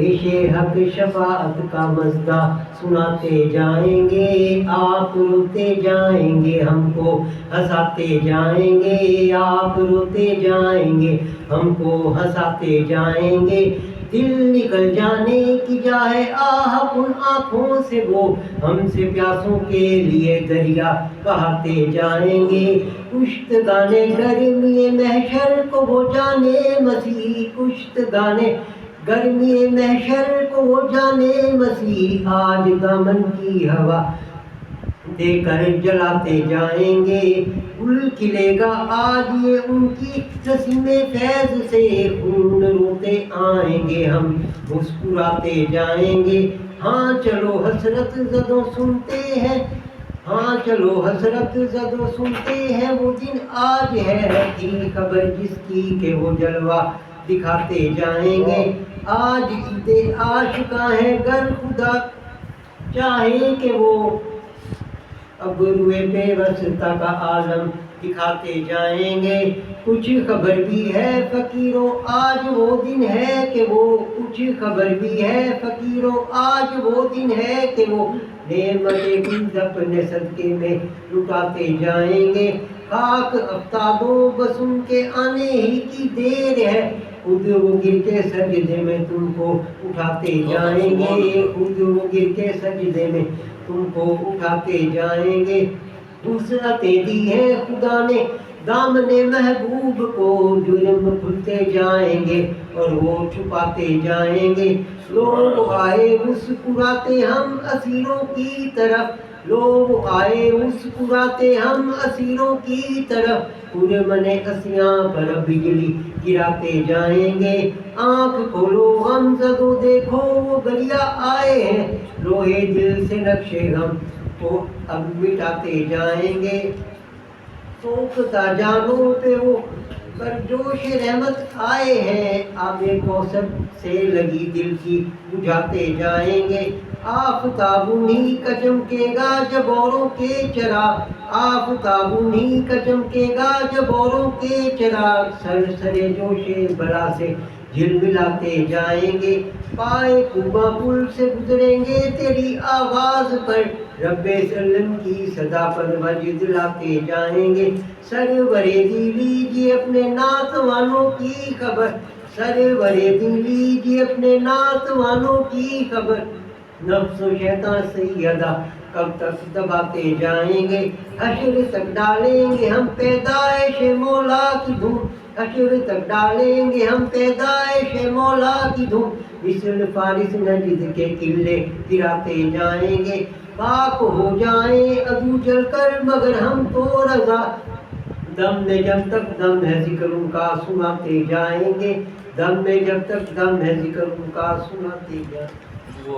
پیش حق شفاعت کا مزدہ سناتے جائیں گے، آپ روتے جائیں گے ہم کو ہنساتے جائیں گے، آپ روتے جائیں گے ہم کو ہنساتے جائیں گے، دل نکل جانے کی جائے آہ ان آنکھوں سے وہ ہم سے پیاسوں کے لیے دریا بہاتے جائیں گے، کشت گانے گرمی محشر کو وہ جانے مسیح، کشت گانے گرمی محشر کو وہ جانے مسیح، آج دامن کی ہوا دے کر جلاتے جائیں گے، گل کھلے گا آج یہ ان کی نسیم فیض سے، خون روتے آئیں گے ہم مسکراتے جائیں گے، ہاں چلو حسرت زدوں سنتے ہیں، ہاں چلو حسرت زدوں سنتے ہیں، وہ دن آج ہے کی خبر جس کی کہ وہ جلوہ دکھاتے جائیں گے، آج عید عاشقاں ہے گر خدا چاہے کہ وہ اب روئے بے وسطہ کا عالم دکھاتے جائیں گے، کچھ خبر بھی ہے فقیروں آج وہ دن ہے کہ وہ، کچھ خبر بھی ہے فقیروں آج وہ دن ہے کہ وہ نعمت خود اپنے صدقے میں لٹاتے جائیں گے، خاک افتادوں بس ان کے آنے ہی کی دیر ہے، خود وہ گر کے سجدے میں تم کو اٹھاتے جائیں گے، خود وہ گر کے سجدے میں تم کو اٹھاتے جائیں گے، وسعتیں دی ہے خدا نے دامن محبوب کو، جرم کھلتے جائیں گے اور وہ چھپاتے جائیں گے، لوگ آئے مسکراتے ہم اسیروں کی طرف، لوگ آئے مسکراتے ہم اسیروں کی طرف، پرامن اسیاں پر بجلی گراتے جائیں گے، آنکھ کھولو غم زدو دیکھو وہ گلیا آئے ہیں، لوہے دل سے نقشے غم کو اب مٹاتے جائیں گے، سونکتا جانوں پہ وہ پرجوش رحمت آئے ہیں، آب کوثر سے لگی دل کی بجھاتے جائیں گے، آفتاب انہی کا چمکے گا جب اوروں کے چراغ، آفتاب انہی کا چمکے گا جب اوروں کے چراغ، سرسرے جوش بلا سے جھلملاتے جائیں گے، پائے کوبہ پل سے گزریں گے تیری آواز پر، رب سلم کی صدا پر مجد لاتے جائیں گے، سرور دی لیجیے اپنے ناتوانوں کی خبر، سرور دی لیجیے اپنے ناتوانوں کی خبر، نفس و شیطان سیدہ کب تک دباتے جائیں گے، حشر تک ڈالیں گے ہم پیدائش مولا کی دھوم، حشر تک ڈالیں گے ہم پیدائش مولا کی دھوم، مثل فارس نجد کے قلعے گراتے جائیں گے، پاک ہو جائیں عدو جل کر مگر ہم تو رضا، دم میں جب تک دم ہے ذکر ان کا سناتے جائیں گے، دم میں جب تک دم ہے ذکر ان کا سناتے جائیں گے۔